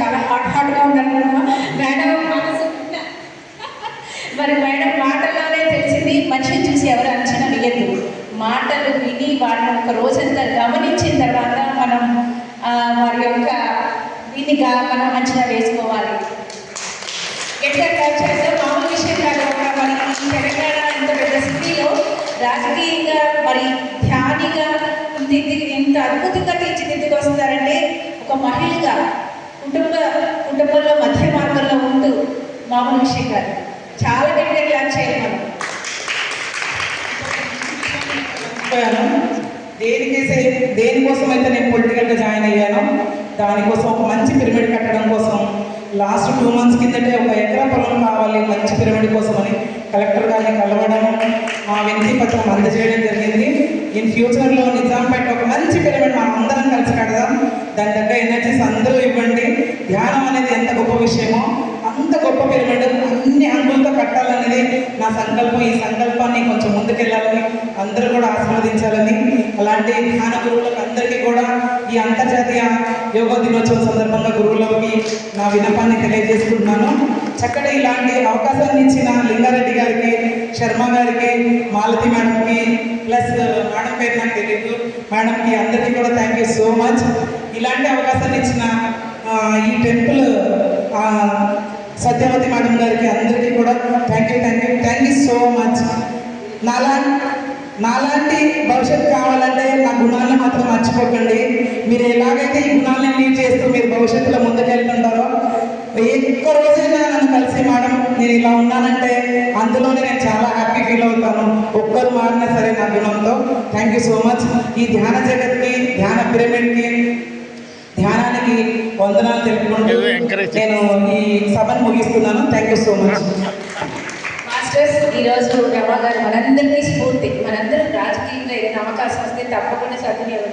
చాలా హాట్గా ఉన్నారు మేడం. మరి మేడం మాటల్లోనే తెలిసింది, మనిషిని చూసి ఎవరు అంచనా వేయద్దు. మాటలు విని వాటిని ఒక రోజంతా గమనించిన తర్వాత మనం వారి యొక్క దీనిగా మనం అంచనా వేసుకోవాలి. గట్టిగా క్లాప్ చేస్తే మామూలు విషయం కాదు. మరి ఈ తెలంగాణ ఇంత పెద్ద సిటీలో రాజకీయంగా మరి ధ్యానిగా ఇంత అద్భుతంగా తీర్చిదిద్దుకు వస్తారంటే ఒక మహిళగా కుటుంబంలో మధ్య మార్గంలో ఉంటూ మామూలు విషయం కాదు. చాలా గట్టిగా క్లాప్ చేయాలి మనం. దేనికోసం అయితే నేను పొలిటికల్గా జాయిన్ అయ్యానో దానికోసం ఒక మంచి పిరమిడ్ కట్టడం కోసం లాస్ట్ 2 months కిందటే ఒక ఎకరా పొలం కావాలి మంచి పిరమిడ్ కోసం అని కలెక్టర్ గారిని కలవడం, ఆ వినతి పత్రం అందజేయడం జరిగింది. ఇన్ ఫ్యూచర్లో నిజాంపేట ఒక మంచి పిరమిడ్ మనం అందరం కలిసి కడదాం. దాని దగ్గర ఎనర్జీస్ అందరూ ఇవ్వండి. ధ్యానం అనేది ఎంత గొప్ప విషయమో అంత గొప్ప పిరమిడ్ అన్ని అంగులతో కట్టాలనేది నా సంకల్పం. ఈ సంకల్పాన్ని కొంచెం ముందుకెళ్ళాలని అందరూ కూడా ఆశీర్వదించాలని, అలాంటి ధ్యాన గురువులకు అందరికీ కూడా ఈ అంతర్జాతీయ యోగా దినోత్సవం సందర్భంగా గురువులకి నా విన్నపాన్ని తెలియజేసుకుంటున్నాను. చక్కటి ఇలాంటి అవకాశాన్ని ఇచ్చిన లింగారెడ్డి గారికి, శర్మ గారికి, మాలతి మేడంకి, ప్లస్ మేడం పేరు నాకు తెలియదు, మేడంకి అందరికీ కూడా థ్యాంక్ యూ సో మచ్. ఇలాంటి అవకాశాన్ని ఇచ్చిన ఈ టెంపుల్ సత్యవతి మేడం గారికి అందరికీ కూడా థ్యాంక్ యూ సో మచ్. నాలాంటి భవిష్యత్తు కావాలంటే నా గుణాలను మాత్రం మర్చిపోకండి. మీరు ఎలాగైతే ఈ గుణాలను లీడ్ చేస్తూ మీరు భవిష్యత్తులో ముందుకెళ్తుంటారో, ఒక్క రోజైనా నన్ను కలిసి మేడం నేను ఇలా ఉన్నానంటే అందులోనే నేను చాలా హ్యాపీ ఫీల్ అవుతాను. ఒక్కరు మారినా సరే నా గుణంతో. Thank you so much. ఈ ధ్యాన జగత్కి, ధ్యాన పిరమిడ్కి, ధ్యానానికి వందనాలు తెలుపుకుంటూ నేను ఈ సభను ముగిస్తున్నాను. Thank you so much. Masters, ఈరోజు రమా గారు మనందరికీ స్ఫూర్తి. మనందరం రాజకీయంగా ఏదైనా అవకాశం వస్తే తప్పకుండా సద్వినియోగం